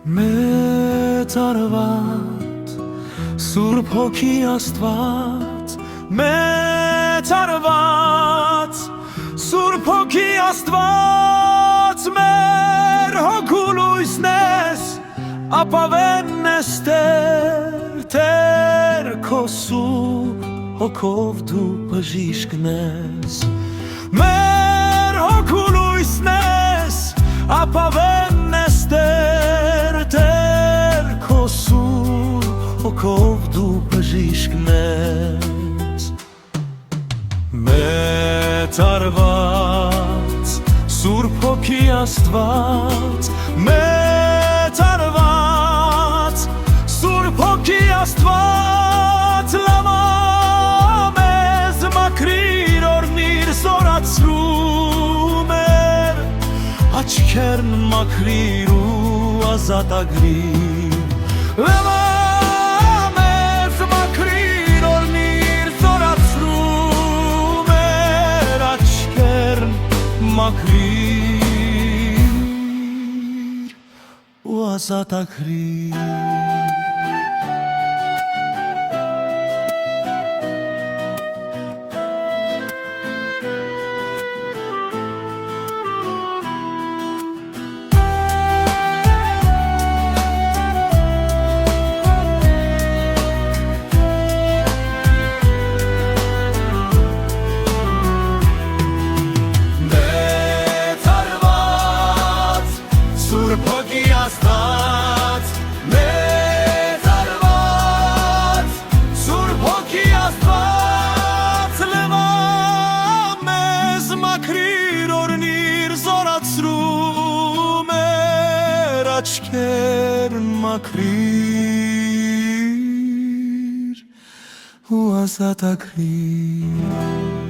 Մեծ արված, Սուրբ Հոգի Աստված, մեծ արված, Սուրբ Հոգի Աստված, մեր հոգու լույսն ես, ապավենն ես Տեր, քո Սուրբ Հոգով դու բժիշկն ես, մեր հոգու լույսն ես, ապավենն ես Տեր, քո Սուրբ Հոգով դու բժիշկն ես, մեծ արված, Սուրբ Հոգի Աստված, մեծ արված, Սուրբ Հոգի Աստված, լամա մեզ մաքրիր օրհնիր զորացրու մեր աչքերն մաքրիր ու ազատագրիր, լամա մեզ մաքրիր օրհնիր զորացրու մեր աչքերն մաքրիր ու ազատագրիր. Աչքերն մաքրիր ու ազատագրիր.